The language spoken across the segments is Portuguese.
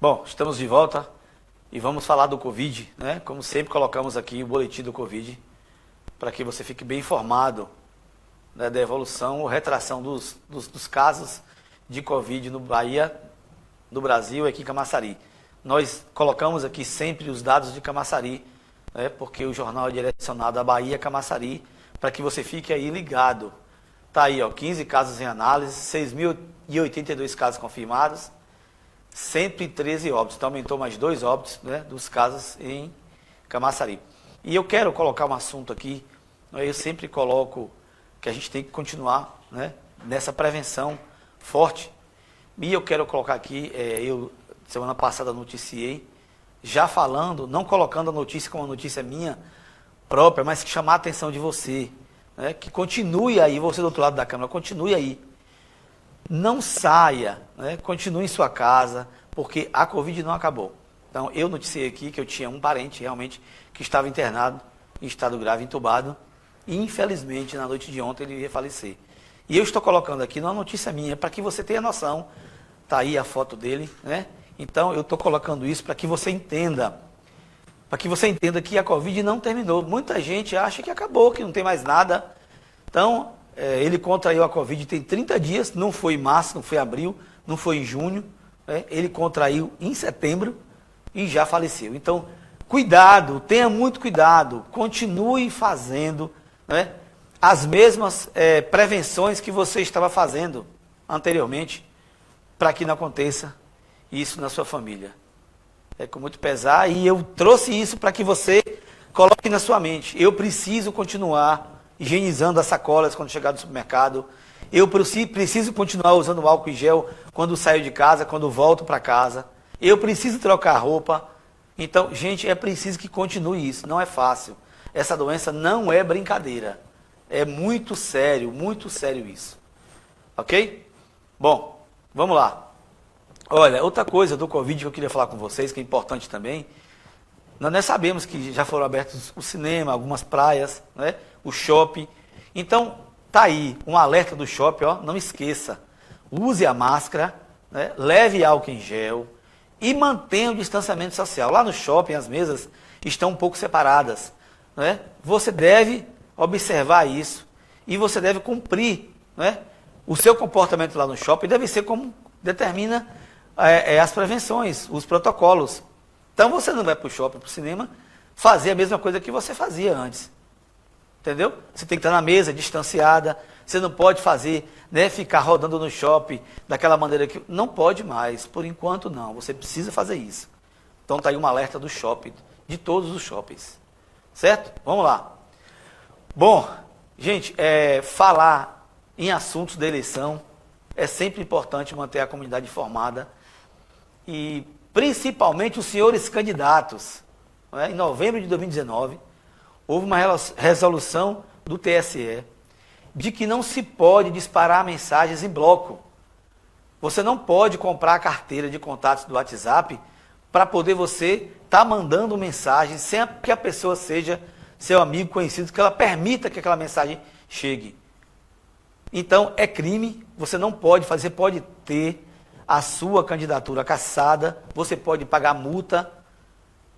Bom, estamos de volta e vamos falar do Covid, né? Como sempre colocamos aqui o boletim do Covid, para que você fique bem informado, né, da evolução ou retração dos casos de Covid no Bahia, no Brasil e aqui em Camaçari. Nós colocamos aqui sempre os dados de Camaçari, né, porque o jornal é direcionado à Bahia, Camaçari, para que você fique aí ligado. Está aí, ó, 15 casos em análise, 6.082 casos confirmados, 113 óbitos. Então aumentou mais 2 óbitos, né, dos casos em Camaçari. E eu quero colocar um assunto aqui, né, eu sempre coloco que a gente tem que continuar, né, nessa prevenção forte. E eu quero colocar aqui, eu semana passada noticiei, já falando, não colocando a notícia como uma notícia minha própria, mas que chamar a atenção de você, né, que continue aí, você do outro lado da câmera, continue aí. Não saia, né, continue em sua casa, porque a Covid não acabou. Então, eu noticiei aqui que eu tinha um parente realmente que estava internado, em estado grave, entubado, e infelizmente na noite de ontem ele ia falecer. E eu estou colocando aqui, não é notícia minha, para que você tenha noção, está aí a foto dele, né? Então, eu estou colocando isso para que você entenda, que a Covid não terminou. Muita gente acha que acabou, que não tem mais nada. Então, ele contraiu a Covid tem 30 dias, não foi em março, não foi em abril, não foi em junho, né? Ele contraiu em setembro e já faleceu. Então, cuidado, tenha muito cuidado, continue fazendo, né, as mesmas prevenções que você estava fazendo anteriormente, para que não aconteça isso na sua família. É com muito pesar, e eu trouxe isso para que você coloque na sua mente. Eu preciso continuar higienizando as sacolas quando chegar no supermercado. Eu preciso continuar usando álcool em gel quando saio de casa, quando volto para casa. Eu preciso trocar roupa. Então, gente, é preciso que continue isso. Não é fácil. Essa doença não é brincadeira. É muito sério isso. Ok? Bom, vamos lá. Olha, outra coisa do Covid que eu queria falar com vocês, que é importante também, nós sabemos que já foram abertos o cinema, algumas praias, né, o shopping. Então, tá aí um alerta do shopping, ó, não esqueça, use a máscara, né, leve álcool em gel e mantenha o distanciamento social. Lá no shopping as mesas estão um pouco separadas, né? Você deve observar isso e você deve cumprir, né? O seu comportamento lá no shopping deve ser como determina as prevenções, os protocolos. Então você não vai para o shopping, para o cinema, fazer a mesma coisa que você fazia antes. Entendeu? Você tem que estar na mesa, distanciada. Você não pode fazer, né, ficar rodando no shopping daquela maneira que... Não pode mais, por enquanto não. Você precisa fazer isso. Então está aí um alerta do shopping, de todos os shoppings. Certo? Vamos lá. Bom, gente, falar em assuntos da eleição é sempre importante manter a comunidade informada e principalmente os senhores candidatos. Em novembro de 2019, houve uma resolução do TSE de que não se pode disparar mensagens em bloco. Você não pode comprar a carteira de contatos do WhatsApp para poder você estar mandando mensagem sem que a pessoa seja seu amigo conhecido, que ela permita que aquela mensagem chegue. Então, é crime, você não pode fazer, você pode ter a sua candidatura cassada, você pode pagar multa,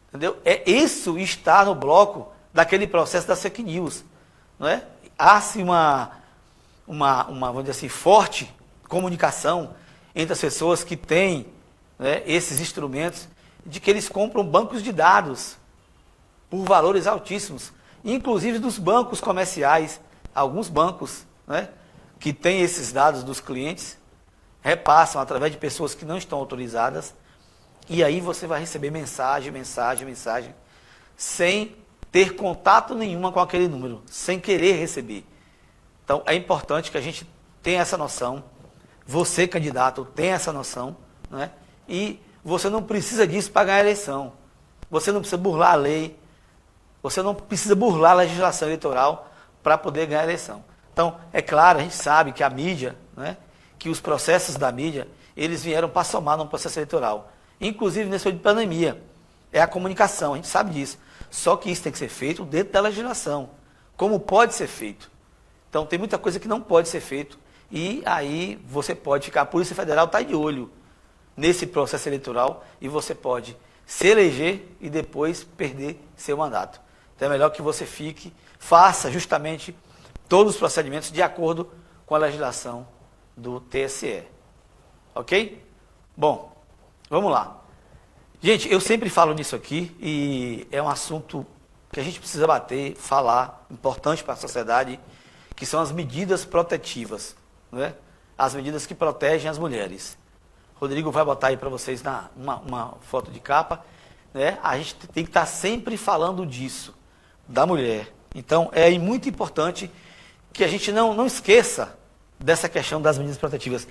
entendeu? Isso está no bloco daquele processo das fake news, não é? Há-se vamos dizer assim, forte comunicação entre as pessoas que têm, né, esses instrumentos, de que eles compram bancos de dados por valores altíssimos, inclusive dos bancos comerciais, alguns bancos, né, que têm esses dados dos clientes, repassam através de pessoas que não estão autorizadas, e aí você vai receber mensagem, sem ter contato nenhuma com aquele número, sem querer receber. Então, é importante que a gente tenha essa noção, você, candidato, tenha essa noção, né? E você não precisa disso para ganhar a eleição. Você não precisa burlar a lei, você não precisa burlar a legislação eleitoral para poder ganhar a eleição. Então, é claro, a gente sabe que a mídia, né, que os processos da mídia, eles vieram para somar num processo eleitoral. Inclusive, nesse período de pandemia, é a comunicação, a gente sabe disso. Só que isso tem que ser feito dentro da legislação, como pode ser feito. Então, tem muita coisa que não pode ser feito, e aí você pode ficar, a Polícia Federal está de olho, nesse processo eleitoral e você pode se eleger e depois perder seu mandato. Então é melhor que você faça justamente todos os procedimentos de acordo com a legislação do TSE. Ok? Bom, vamos lá. Gente, eu sempre falo nisso aqui e é um assunto que a gente precisa bater, falar, importante para a sociedade, que são as medidas protetivas, né? As medidas que protegem as mulheres. Rodrigo vai botar aí para vocês uma foto de capa, né? A gente tem que estar sempre falando disso, da mulher. Então, é muito importante que a gente não esqueça dessa questão das medidas protetivas.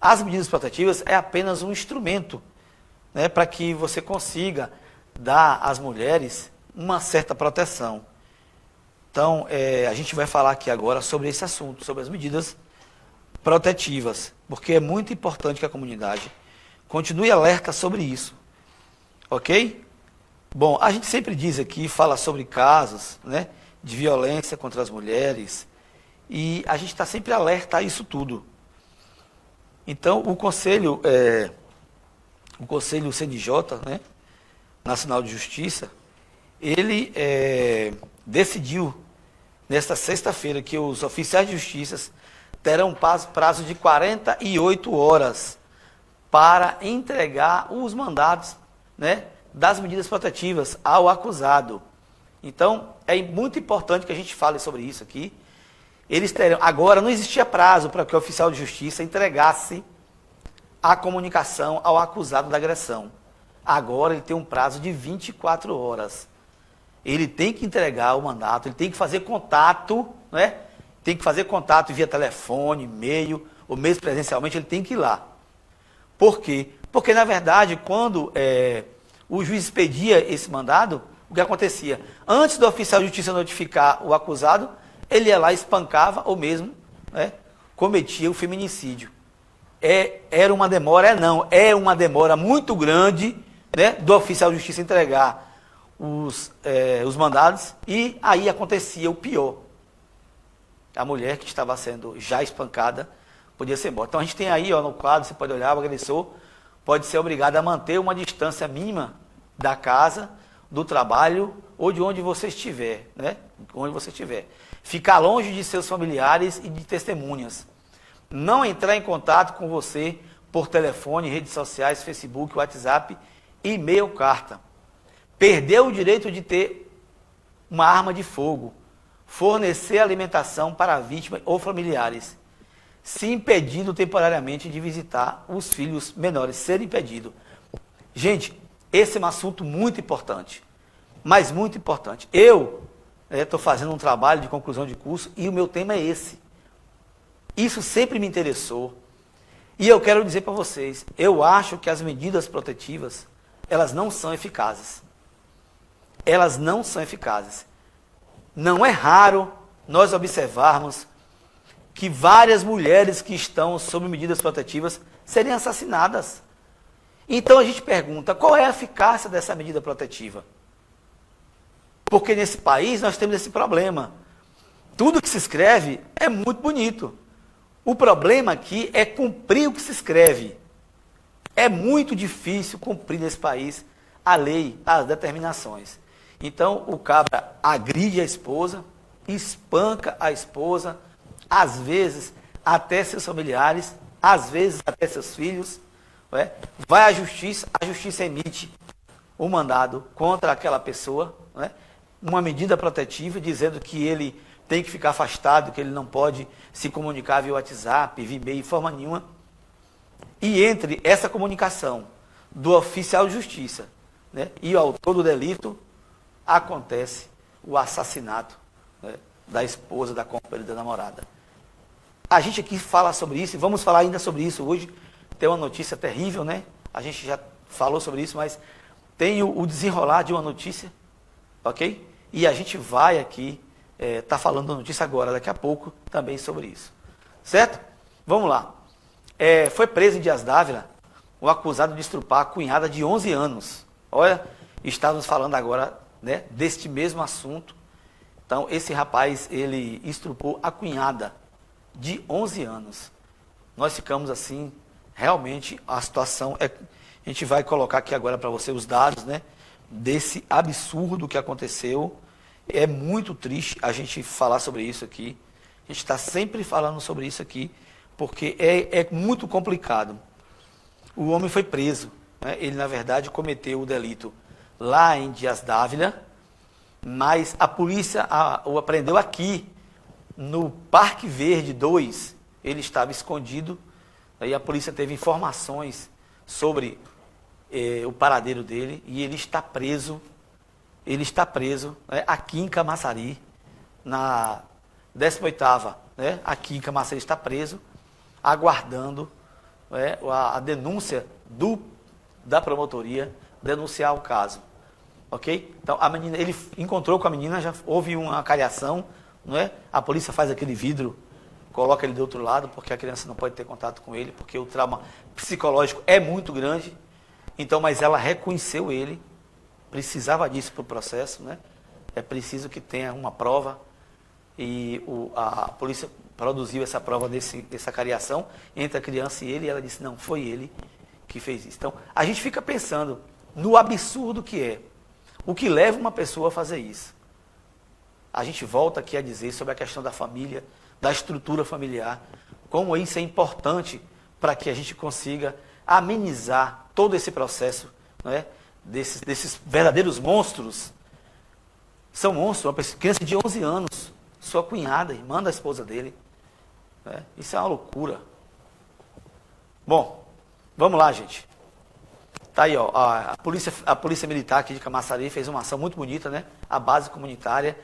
As medidas protetivas é apenas um instrumento, né, para que você consiga dar às mulheres uma certa proteção. Então, a gente vai falar aqui agora sobre esse assunto, sobre as medidas protetivas, porque é muito importante que a comunidade continue alerta sobre isso. Ok? Bom, a gente sempre diz aqui, fala sobre casos, né, de violência contra as mulheres, e a gente está sempre alerta a isso tudo. Então, o Conselho CNJ, né, Nacional de Justiça, ele decidiu, nesta sexta-feira, que os oficiais de justiça terão prazo de 48 horas para entregar os mandados, né, das medidas protetivas ao acusado. Então, é muito importante que a gente fale sobre isso aqui. Eles terão, agora não existia prazo para que o oficial de justiça entregasse a comunicação ao acusado da agressão. Agora ele tem um prazo de 24 horas. Ele tem que entregar o mandato, ele tem que fazer contato, né? Tem que fazer contato via telefone, e-mail, ou mesmo presencialmente, ele tem que ir lá. Por quê? Porque, na verdade, quando o juiz expedia esse mandado, o que acontecia? Antes do oficial de justiça notificar o acusado, ele ia lá, espancava, ou mesmo, né, cometia o feminicídio. Era uma demora, é uma demora muito grande, né, do oficial de justiça entregar os mandados, e aí acontecia o pior. A mulher que estava sendo já espancada podia ser morta. Então a gente tem aí, ó, no quadro, você pode olhar, o agressor pode ser obrigado a manter uma distância mínima da casa, do trabalho ou de onde você estiver, né? Onde você estiver. Ficar longe de seus familiares e de testemunhas. Não entrar em contato com você por telefone, redes sociais, Facebook, WhatsApp, e-mail, carta. Perder o direito de ter uma arma de fogo. Fornecer alimentação para a vítima ou familiares. Se impedido temporariamente de visitar os filhos menores. Ser impedido. Gente, esse é um assunto muito importante. Mas muito importante. Eu estou fazendo um trabalho de conclusão de curso e o meu tema é esse. Isso sempre me interessou. E eu quero dizer para vocês, eu acho que as medidas protetivas, elas não são eficazes. Elas não são eficazes. Não é raro nós observarmos que várias mulheres que estão sob medidas protetivas serem assassinadas. Então a gente pergunta, qual é a eficácia dessa medida protetiva? Porque nesse país nós temos esse problema. Tudo que se escreve é muito bonito. O problema aqui é cumprir o que se escreve. É muito difícil cumprir nesse país a lei, as determinações. Então o cabra agride a esposa, espanca a esposa, às vezes até seus familiares, às vezes até seus filhos. Vai à justiça, a justiça emite um mandado contra aquela pessoa, uma medida protetiva, dizendo que ele tem que ficar afastado, que ele não pode se comunicar via WhatsApp, via e-mail, de forma nenhuma. E entre essa comunicação do oficial de justiça, e o autor do delito, acontece o assassinato, da esposa, da companheira, da namorada. A gente aqui fala sobre isso, e vamos falar ainda sobre isso hoje. Tem uma notícia terrível, né? A gente já falou sobre isso, mas tem o desenrolar de uma notícia, ok? E a gente vai aqui tá falando da notícia agora, daqui a pouco, também sobre isso. Certo? Vamos lá. Foi preso em Dias d'Ávila o acusado de estrupar a cunhada de 11 anos. Olha, estávamos falando agora, né, deste mesmo assunto. Então, esse rapaz, ele estrupou a cunhada de 11 anos. Nós ficamos assim, realmente a situação é... A gente vai colocar aqui agora para você os dados, né, desse absurdo que aconteceu. É muito triste a gente falar sobre isso aqui. A gente está sempre falando sobre isso aqui, porque é muito complicado. O homem foi preso, né? Ele, na verdade, cometeu o delito lá em Dias Dávila, mas a polícia o apreendeu aqui, no Parque Verde 2. Ele estava escondido, aí a polícia teve informações sobre o paradeiro dele, e ele está preso, né, aqui em Camaçari, na 18ª, né, aqui em Camaçari está preso, aguardando, né, a denúncia da promotoria, denunciar o caso, ok? Então, a menina, ele encontrou com a menina, já houve uma cariação, não é? A polícia faz aquele vidro, coloca ele do outro lado, porque a criança não pode ter contato com ele, porque o trauma psicológico é muito grande. Então, mas ela reconheceu ele, precisava disso para o processo, né? É preciso que tenha uma prova, e a polícia produziu essa prova dessa cariação entre a criança e ele, e ela disse, não, foi ele que fez isso. Então, a gente fica pensando no absurdo que é, o que leva uma pessoa a fazer isso. A gente volta aqui a dizer sobre a questão da família, da estrutura familiar, como isso é importante para que a gente consiga amenizar todo esse processo, não é? desses verdadeiros monstros. São monstros, uma criança de 11 anos, sua cunhada, irmã da esposa dele. Né? Isso é uma loucura. Bom, vamos lá, gente. Tá aí, ó, a polícia Militar aqui de Camaçari fez uma ação muito bonita, né? A base comunitária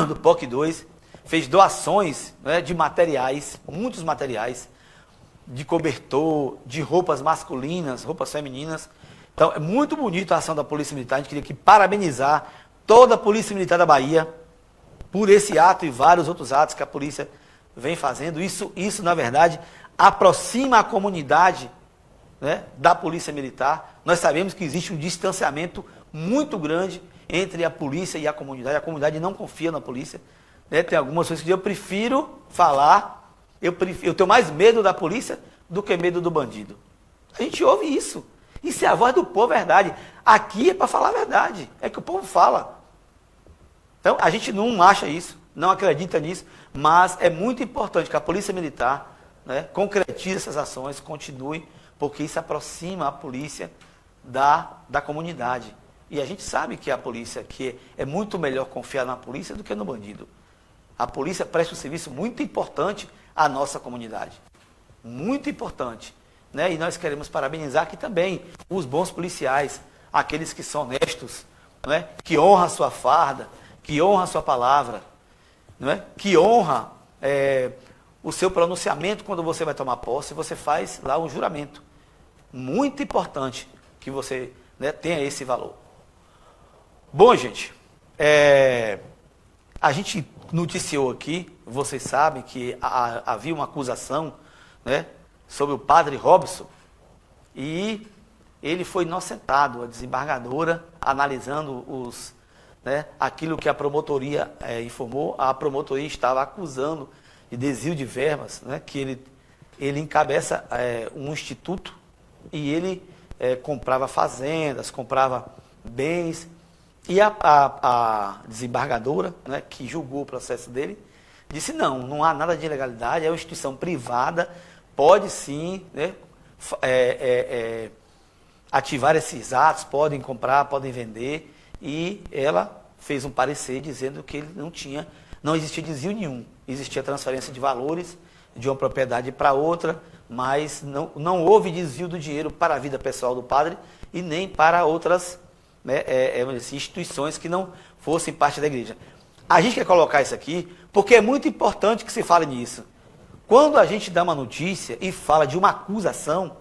do POC 2 fez doações, né, de materiais, muitos materiais, de cobertor, de roupas masculinas, roupas femininas. Então, é muito bonito a ação da Polícia Militar. A gente queria aqui parabenizar toda a Polícia Militar da Bahia por esse ato e vários outros atos que a polícia vem fazendo. Isso na verdade, aproxima a comunidade, né, da Polícia Militar. Nós sabemos que existe um distanciamento muito grande entre a polícia e a comunidade não confia na polícia. Né? Tem algumas coisas que eu prefiro falar, eu tenho mais medo da polícia do que medo do bandido. A gente ouve isso. Isso é a voz do povo, é verdade. Aqui é para falar a verdade, é que o povo fala. Então, a gente não acha isso, não acredita nisso, mas é muito importante que a Polícia Militar, né, concretize essas ações, continue, porque isso aproxima a polícia da comunidade. E a gente sabe que a polícia, que é muito melhor confiar na polícia do que no bandido. A polícia presta um serviço muito importante à nossa comunidade. Muito importante. Né? E nós queremos parabenizar aqui também os bons policiais, aqueles que são honestos, né? Que honram a sua farda, que honram a sua palavra, né? Que honra o seu pronunciamento quando você vai tomar posse, você faz lá um juramento. Muito importante que você, né, tenha esse valor. Bom, gente, a gente noticiou aqui, vocês sabem que havia uma acusação, né, sobre o padre Robson, e ele foi inocentado, a desembargadora, analisando aquilo que a promotoria informou, a promotoria estava acusando de desvio de verbas, né, que ele encabeça um instituto, e ele comprava fazendas, comprava bens, e a desembargadora, né, que julgou o processo dele, disse não há nada de ilegalidade, é uma instituição privada, pode sim, né, ativar esses atos, podem comprar, podem vender, e ela fez um parecer dizendo que ele não existia desvio nenhum, existia transferência de valores de uma propriedade para outra, mas não houve desvio do dinheiro para a vida pessoal do padre e nem para outras, né, instituições que não fossem parte da igreja. A gente quer colocar isso aqui porque é muito importante que se fale nisso. Quando a gente dá uma notícia e fala de uma acusação,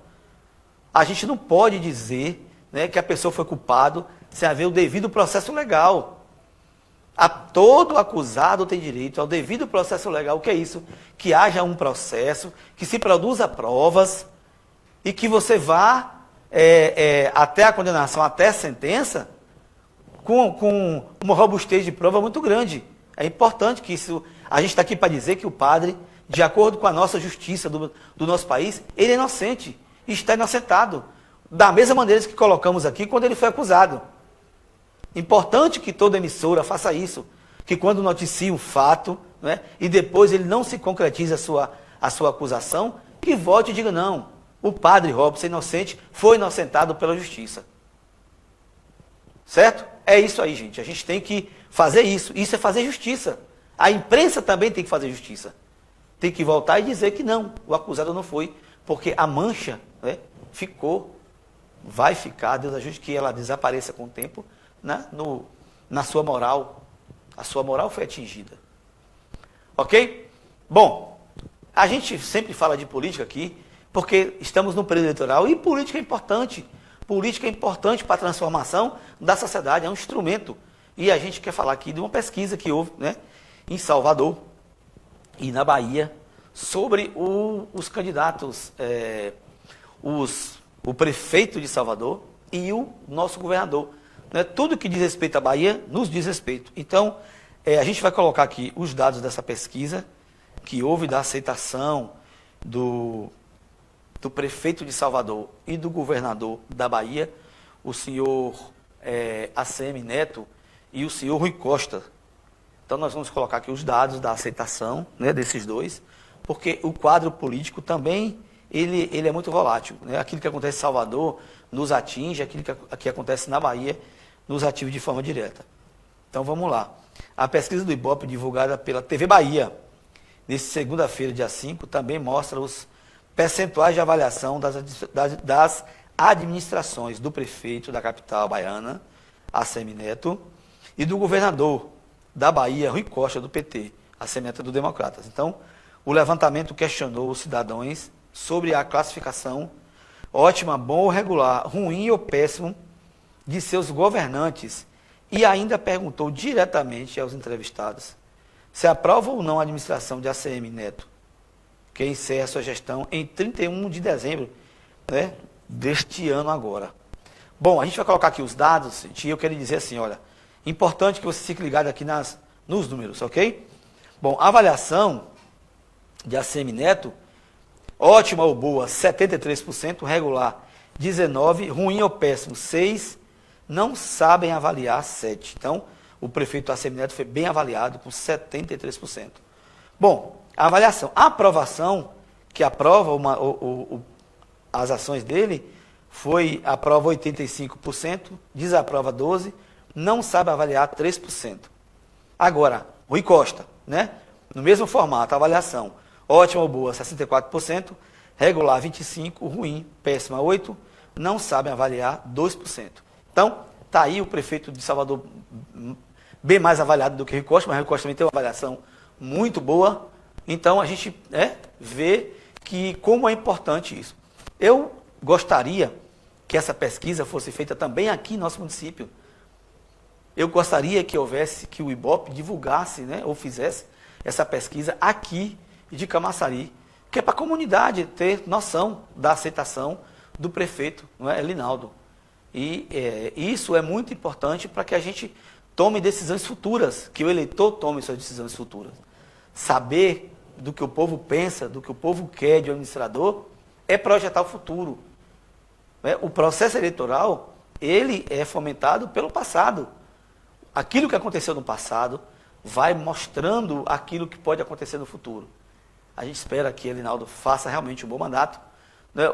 a gente não pode dizer, né, que a pessoa foi culpado sem haver o devido processo legal. Todo acusado tem direito ao devido processo legal. O que é isso? Que haja um processo, que se produza provas e que você vá até a condenação, até a sentença, com uma robustez de prova muito grande. É importante que isso... A gente está aqui para dizer que o padre, de acordo com a nossa justiça do nosso país, ele é inocente. está inocentado. Da mesma maneira que colocamos aqui quando ele foi acusado. Importante que toda emissora faça isso. Que quando noticia um fato, né, e depois ele não se concretiza a sua acusação, que volte e diga, não, o padre Robson inocente foi inocentado pela justiça. Certo? É isso aí, gente. A gente tem que fazer isso. Isso é fazer justiça. A imprensa também tem que fazer justiça. Tem que voltar e dizer que não, o acusado não foi, porque a mancha, né, ficou, vai ficar, Deus ajude que ela desapareça com o tempo, né, na sua moral. A sua moral foi atingida. Ok? Bom, a gente sempre fala de política aqui, porque estamos no período eleitoral e política é importante. Política é importante para a transformação da sociedade, é um instrumento. E a gente quer falar aqui de uma pesquisa que houve, né, em Salvador e na Bahia, sobre os candidatos, o prefeito de Salvador e o nosso governador. Né? Tudo que diz respeito à Bahia, nos diz respeito. Então, a gente vai colocar aqui os dados dessa pesquisa, que houve da aceitação do prefeito de Salvador e do governador da Bahia, o senhor ACM Neto e o senhor Rui Costa. Então, nós vamos colocar aqui os dados da aceitação, né, desses dois, porque o quadro político também ele é muito volátil. Né? Aquilo que acontece em Salvador nos atinge, aquilo que acontece na Bahia nos atinge de forma direta. Então, vamos lá. A pesquisa do Ibope, divulgada pela TV Bahia, nesta segunda-feira, dia 5, também mostra os percentuais de avaliação das administrações do prefeito da capital baiana, ACM Neto, e do governador da Bahia, Rui Costa, do PT, ACM Neto do Democratas. Então, o levantamento questionou os cidadãos sobre a classificação ótima, bom ou regular, ruim ou péssimo de seus governantes e ainda perguntou diretamente aos entrevistados se aprova ou não a administração de ACM Neto, que encerra sua gestão em 31 de dezembro, né, deste ano agora. Bom, a gente vai colocar aqui os dados, e eu quero dizer assim, olha, importante que você fique ligado aqui nos números, ok? Bom, a avaliação de ACM Neto, ótima ou boa, 73%, regular, 19%, ruim ou péssimo, 6%, não sabem avaliar, 7%. Então, o prefeito ACM Neto foi bem avaliado, com 73%. Bom, a avaliação, a aprovação, que aprova as ações dele, aprova 85%, desaprova 12%, não sabe avaliar 3%. Agora, Rui Costa, né? No mesmo formato, avaliação, ótima ou boa, 64%, regular 25%, ruim, péssima 8%, não sabem avaliar 2%. Então, está aí o prefeito de Salvador bem mais avaliado do que Rui Costa, mas Rui Costa também tem uma avaliação muito boa. Então, a gente vê que como é importante isso. Eu gostaria que essa pesquisa fosse feita também aqui em nosso município. Eu gostaria que o Ibope divulgasse, né, ou fizesse essa pesquisa aqui de Camaçari, que é para a comunidade ter noção da aceitação do prefeito, não é, Linaldo. E isso é muito importante para que a gente tome decisões futuras, que o eleitor tome suas decisões futuras. Saber do que o povo pensa, do que o povo quer de um administrador, é projetar o futuro. O processo eleitoral, ele é fomentado pelo passado. Aquilo que aconteceu no passado vai mostrando aquilo que pode acontecer no futuro. A gente espera que Linaldo faça realmente um bom mandato, né,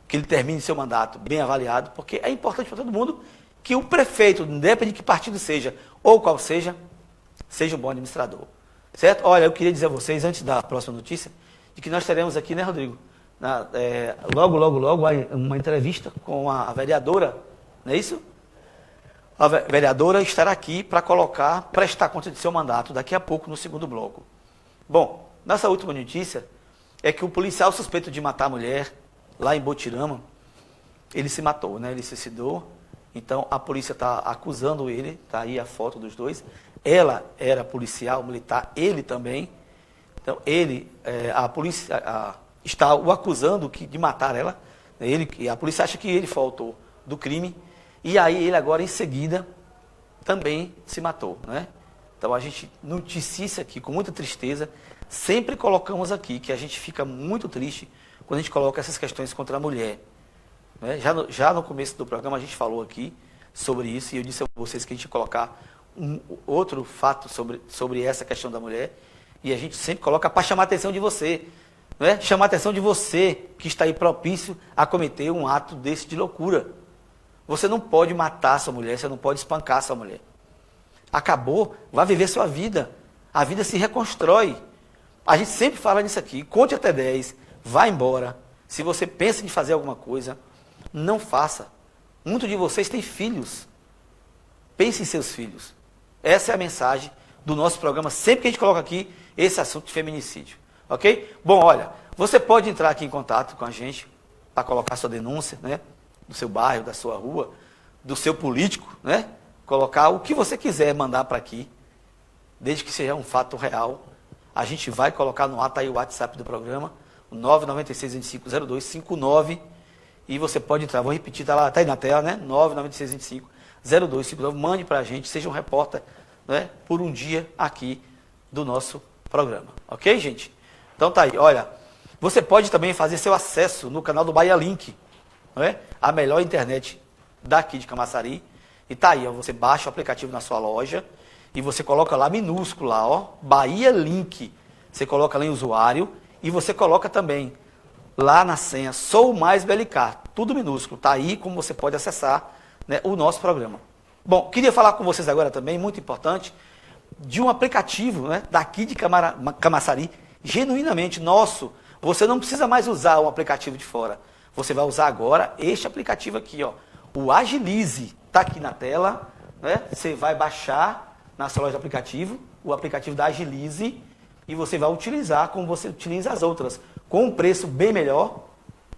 que ele termine seu mandato bem avaliado, porque é importante para todo mundo que o prefeito, independente de que partido seja, ou qual seja um bom administrador. Certo? Olha, eu queria dizer a vocês, antes da próxima notícia, de que nós teremos aqui, né, Rodrigo, logo, uma entrevista com a vereadora, não é isso? A vereadora estará aqui para prestar conta de seu mandato daqui a pouco no segundo bloco. Bom, nossa última notícia é que o policial suspeito de matar a mulher lá em Botirama, ele se matou, né? Ele se suicidou. Então a polícia está acusando ele, está aí a foto dos dois. Ela era policial militar, ele também. Então a polícia está o acusando de matar ela. A polícia acha que ele foi o autor do crime. E aí ele agora, em seguida, também se matou, né? Então a gente noticia isso aqui com muita tristeza. Sempre colocamos aqui que a gente fica muito triste quando a gente coloca essas questões contra a mulher. Né? Já no começo do programa a gente falou aqui sobre isso, e eu disse a vocês que a gente ia colocar outro fato sobre essa questão da mulher, e a gente sempre coloca para chamar a atenção de você, né? Chamar a atenção de você que está aí propício a cometer um ato desse de loucura. Você não pode matar sua mulher, você não pode espancar sua mulher. Acabou, vai viver sua vida. A vida se reconstrói. A gente sempre fala nisso aqui, conte até 10, vá embora. Se você pensa em fazer alguma coisa, não faça. Muitos de vocês têm filhos. Pense em seus filhos. Essa é a mensagem do nosso programa, sempre que a gente coloca aqui esse assunto de feminicídio. Ok? Bom, olha, você pode entrar aqui em contato com a gente para colocar sua denúncia, né? Do seu bairro, da sua rua, do seu político, né? Colocar o que você quiser mandar para aqui, desde que seja um fato real. A gente vai colocar no ar, tá aí o WhatsApp do programa, o 996250259, e você pode entrar, vou repetir, tá aí na tela, né? 996250259, mande para a gente, seja um repórter, né? Por um dia aqui do nosso programa. Ok, gente? Então tá aí, olha, você pode também fazer seu acesso no canal do Bahia Link, não é? A melhor internet daqui de Camaçari. E tá aí, ó, você baixa o aplicativo na sua loja e você coloca lá minúsculo, lá, ó, Bahia Link. Você coloca lá em usuário e você coloca também lá na senha Sou Mais BLK, tudo minúsculo. Tá aí como você pode acessar, né, o nosso programa. Bom, queria falar com vocês agora também, muito importante, de um aplicativo, né, daqui de Camaçari, genuinamente nosso. Você não precisa mais usar um aplicativo de fora. Você vai usar agora este aplicativo aqui, ó, o Agilize. Está aqui na tela, né? Você vai baixar na sua loja de aplicativo, o aplicativo da Agilize, e você vai utilizar como você utiliza as outras, com um preço bem melhor,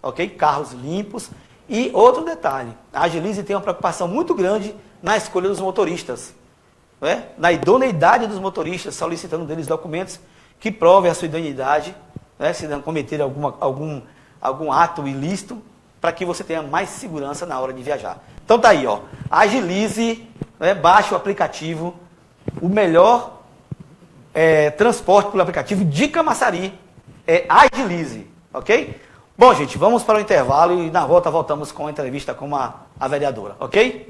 ok? Carros limpos. E outro detalhe, a Agilize tem uma preocupação muito grande na escolha dos motoristas, né? Na idoneidade dos motoristas, solicitando deles documentos que provem a sua idoneidade, né? Se não cometer algum ato ilícito, para que você tenha mais segurança na hora de viajar. Então tá aí, ó, Agilize, né? Baixe o aplicativo, o melhor transporte pelo aplicativo de Camaçari é Agilize, ok? Bom, gente, vamos para o intervalo e na volta voltamos com a entrevista com a vereadora, ok?